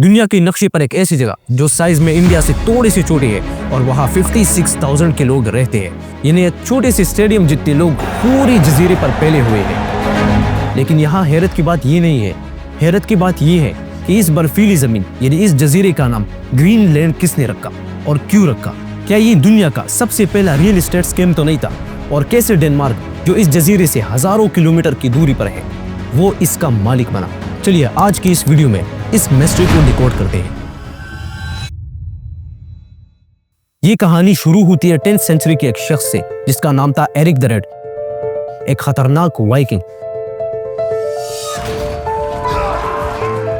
दुनिया के नक्शे पर एक ऐसी जगह जो साइज में इंडिया से थोड़ी सी छोटी है और वहाँ 56,000 के लोग रहते हैं। यानी एक छोटे से स्टेडियम जितने लोग पूरी जजीरे पर फैले हुए हैं। लेकिन यहाँ हैरत की बात ये नहीं है, हैरत की बात ये है कि इस बर्फीली जमीन यानी इस जजीरे का नाम ग्रीनलैंड किसने रखा और क्यों रखा। क्या ये दुनिया का सबसे पहला रियल एस्टेट स्कैम तो नहीं था? और कैसे डेनमार्क जो इस जजीरे से हजारों किलोमीटर की दूरी पर है वो इसका मालिक बना। चलिए आज की इस वीडियो में इस मिस्ट्री को डिकोड करते हैं। ये कहानी शुरू होती है 10th सेंचुरी के एक शख्स से जिसका नाम था एरिक द रेड, एक खतरनाक वाइकिंग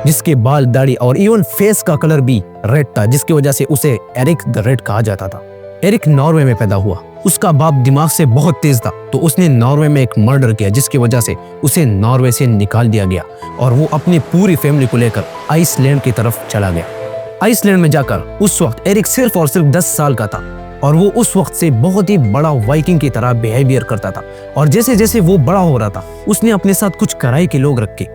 जिसके बाल, दाढ़ी और इवन फेस का कलर भी रेड था, जिसकी वजह से उसे एरिक द रेड कहा जाता था। एरिक नॉर्वे में पैदा हुआ। उसका बाप दिमाग से बहुत तेज था तो उसने नॉर्वे में एक मर्डर किया जिसकी वजह से उसे नॉर्वे से निकाल दिया गया और वो अपनी पूरी फैमिली को लेकर आइसलैंड की तरफ चला गया। आइसलैंड में जाकर उस वक्त एरिक सिर्फ और सिर्फ 10 साल का था और वो उस वक्त से बहुत ही बड़ा वाइकिंग की तरह बिहेवियर करता था। और जैसे जैसे वो बड़ा हो रहा था उसने अपने साथ कुछ कराई के लोग रखे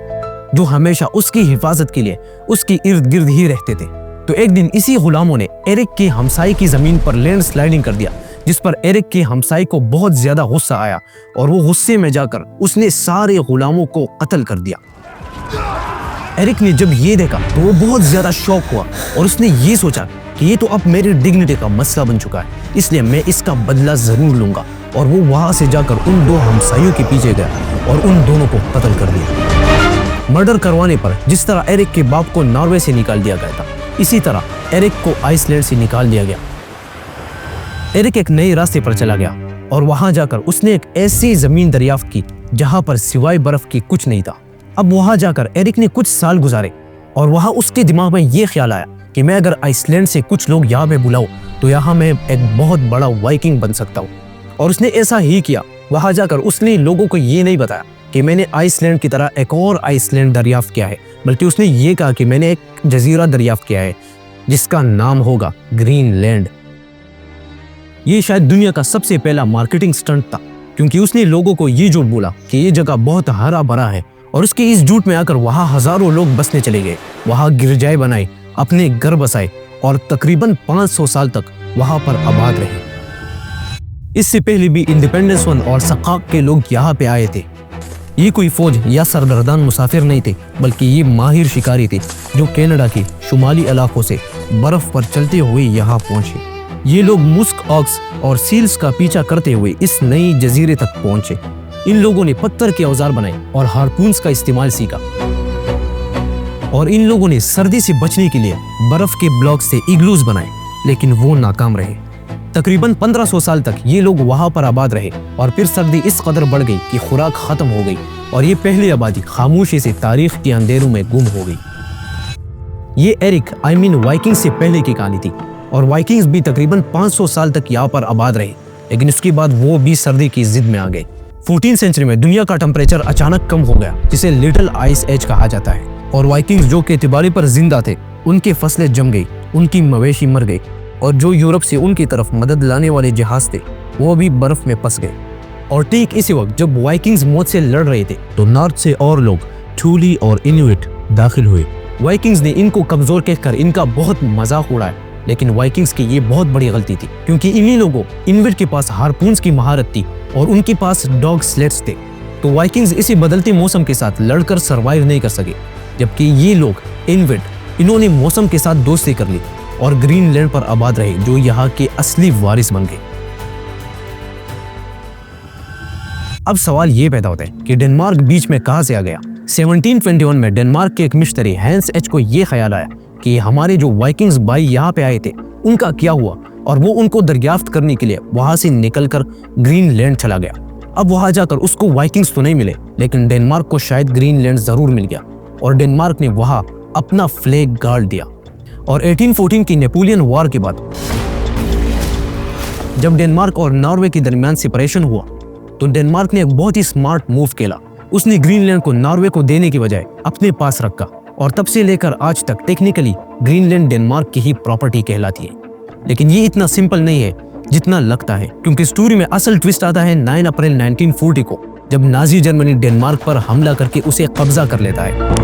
जो हमेशा उसकी हिफाजत के लिए उसकी इर्द गिर्द ही रहते थे। तो एक दिन इसी गुलामों ने एरिक की हमसाई की जमीन पर लैंड स्लाइडिंग कर दिया, जिस पर एरिक के हमसाई को बहुत ज्यादा गुस्सा आया और वो गुस्से में जाकर उसने सारे गुलामों को कत्ल कर दिया। एरिक ने जब ये देखा तो वो बहुत ज्यादा शॉक हुआ और उसने ये सोचा कि ये तो अब मेरी डिग्निटी का मसला बन चुका है, इसलिए मैं इसका बदला जरूर लूंगा। और वो वहां से जाकर उन दो हमसाइयों के पीछे गया और उन दोनों को कत्ल कर दिया। मर्डर करवाने पर जिस तरह एरिक के बाप को नॉर्वे से निकाल दिया गया था, इसी तरह एरिक को आइसलैंड से निकाल दिया गया। एरिक एक नए रास्ते पर चला गया और वहां जाकर उसने एक ऐसी जमीन दरियाफ्त की जहां पर सिवाय बर्फ की कुछ नहीं था। अब वहां जाकर एरिक ने कुछ साल गुजारे और वहां उसके दिमाग में ये ख्याल आया कि मैं अगर आइसलैंड से कुछ लोग यहाँ पे बुलाऊं तो यहाँ मैं एक बहुत बड़ा वाइकिंग बन सकता हूँ। और उसने ऐसा ही किया। वहां जाकर उसने लोगों को ये नहीं बताया कि मैंने आइसलैंड की तरह एक और आइसलैंड दरियाफ्त किया है, बल्कि उसने ये कहा कि मैंने एक जजीरा दरियाफ्त किया है जिसका नाम होगा ग्रीनलैंड। ये शायद दुनिया का सबसे पहला मार्केटिंग स्टंट था, क्योंकि उसने लोगों को ये झूठ बोला कि ये जगह बहुत हरा भरा है और उसके इस झूठ में आकर वहां हजारों लोग बसने चले गए। वहां गिरजाएं बनाए, अपने घर बसाए और तकरीबन 500 साल तक वहां पर आबाद रहे। इससे पहले भी इंडिपेंडेंस वन और सकाक के लोग यहाँ पे आए थे। ये कोई फौज या सरगर्दान मुसाफिर नहीं थे, बल्कि ये माहिर शिकारी थे जो कनाडा के शुमाली इलाकों से बर्फ पर चलते हुए यहाँ पहुंचे। ये लोग मुस्क ऑक्स और सील्स का पीछा करते हुए इस नई जजीरे तक पहुंचे। इन लोगों ने पत्थर के औजार बनाए और हार्पून्स का इस्तेमाल सीखा और इन लोगों ने सर्दी से बचने के लिए बर्फ के ब्लॉक से इग्लूज बनाए, लेकिन वो नाकाम रहे। तकरीबन 1500 साल तक ये लोग वहां पर आबाद रहे और फिर सर्दी इस कदर बढ़ गई कि खुराक खत्म हो गई और ये पहली आबादी खामोशी से तारीख के अंधेरों में गुम हो गई। ये एरिक वाइकिंग से पहले की कहानी थी और वाइकिंग्स भी तकरीबन 500 साल तक यहाँ पर आबाद रहे, लेकिन उसके बाद वो भी सर्दी की जिद में आ गए। 14th सेंचुरी में दुनिया का टेम्परेचर अचानक कम हो गया, जिसे लिटिल आइस एज कहा जाता है। और वाइकिंग्स जो के तिबारी पर जिंदा थे उनके फसलें जम गई, उनकी मवेशी मर गई और जो यूरोप से उनकी तरफ मदद लाने वाले जहाज थे वो भी बर्फ में फंस गए। और ठीक इसी वक्त जब वाइकिंग्स मौत से लड़ रहे थे तो नॉर्थ से और लोग थूली और इनुइट दाखिल हुए। वाइकिंग्स ने इनको कमजोर कहकर इनका बहुत मजाक उड़ाया, लेकिन वाइकिंग्स की ये बहुत बड़ी गलती थी, क्योंकि इन्हीं लोगों इनुइट के पास हार्पून्स की महारत थी और उनके पास डॉग स्लेट्स थे। तो वाइकिंग्स इसी बदलते मौसम के साथ लड़कर सरवाइव नहीं कर सके, जबकि ये लोग इनुइट इन्होंने मौसम के साथ दोस्ती कर ली और ग्रीनलैंड पर आबाद रहे, जो यहाँ के असली वारिस बन गए। अब सवाल ये पैदा होता है कि डेनमार्क बीच में कहां से आ गया। 1721 में डेनमार्क के एक मिशनरी हैंस एच को ये ख्याल आया कि हमारे जो वाइकिंग्स भाई यहाँ पे आए थे उनका क्या हुआ, और वो उनको दरियाफ्त करने के लिए वहां से निकलकर ग्रीनलैंड चला गया। अब वहां जाकर उसको वाइकिंग्स तो नहीं मिले, लेकिन डेनमार्क को शायद ग्रीनलैंड जरूर मिल गया और डेनमार्क ने वहां अपना फ्लैग गाड़ दिया। और 1814 की नेपोलियन वॉर के बाद जब डेनमार्क और नॉर्वे के दरमियान सेपरेशन हुआ तो डेनमार्क ने एक बहुत ही स्मार्ट मूव किया। उसने ग्रीनलैंड को नॉर्वे को देने की बजाय अपने पास रखा और तब से लेकर आज तक टेक्निकली ग्रीनलैंड डेनमार्क की ही प्रॉपर्टी कहलाती है। लेकिन ये इतना सिंपल नहीं है जितना लगता है, क्योंकि स्टोरी में असल ट्विस्ट आता है 9 अप्रैल 1940 को, जब नाजी जर्मनी डेनमार्क पर हमला करके उसे कब्जा कर लेता है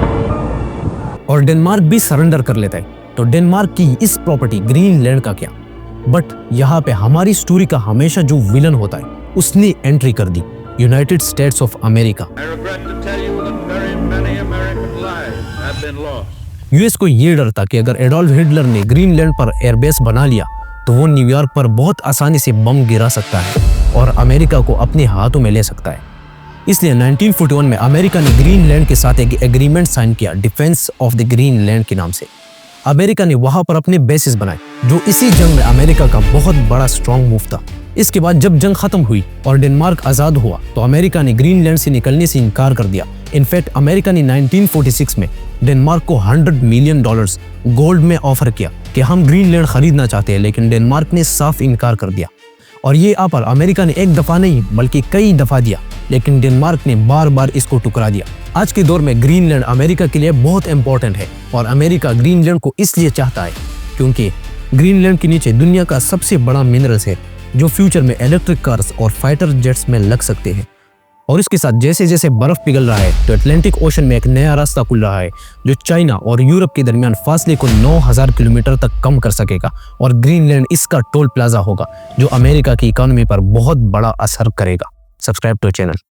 और डेनमार्क भी सरेंडर कर लेता है। तो डेनमार्क की इस प्रॉपर्टी ग्रीनलैंड का क्या? बट यहाँ पे हमारी स्टोरी का हमेशा जो विलन होता है उसने एंट्री कर दी, United States of America. US को ये डर था कि अगर एडोल्फ हिटलर ने ग्रीनलैंड पर एयरबेस बना लिया तो वो न्यूयॉर्क पर बहुत आसानी से बम गिरा सकता है और अमेरिका को अपने हाथों में ले सकता है। इसलिए 1941 में अमेरिका ने ग्रीनलैंड के साथ एक एग्रीमेंट साइन किया, डिफेंस ऑफ द ग्रीनलैंड के नाम से। अमेरिका ने वहां पर अपने बेसिस बनाए, जो इसी जंग में अमेरिका का बहुत बड़ा स्ट्रॉन्ग मूव था। इसके बाद जब जंग खत्म हुई और डेनमार्क आजाद हुआ तो अमेरिका ने ग्रीनलैंड से निकलने से इनकार कर दिया। इनफैक्ट अमेरिका ने 1946 में डेनमार्क को $100 मिलियन गोल्ड में ऑफर किया कि हम ग्रीनलैंड खरीदना चाहते हैं, लेकिन डेनमार्क ने साफ इनकार कर दिया। और ये ऑफर अमेरिका ने एक दफा नहीं बल्कि कई दफा दिया, लेकिन डेनमार्क ने बार बार इसको टुकरा दिया। आज के दौर में ग्रीनलैंड अमेरिका के लिए बहुत इंपॉर्टेंट है और अमेरिका ग्रीनलैंड को इसलिए चाहता है क्योंकि ग्रीनलैंड के नीचे दुनिया का सबसे बड़ा मिनरल्स है जो फ्यूचर में इलेक्ट्रिक कार्स और फाइटर जेट्स में लग सकते हैं। और इसके साथ जैसे जैसे बर्फ पिघल रहा है तो अटलांटिक ओशन में एक नया रास्ता खुल रहा है जो चाइना और यूरोप के दरमियान फासले को 9000 किलोमीटर तक कम कर सकेगा। और ग्रीनलैंड इसका टोल प्लाजा होगा जो अमेरिका की इकोनॉमी पर बहुत बड़ा असर करेगा। Subscribe to channel.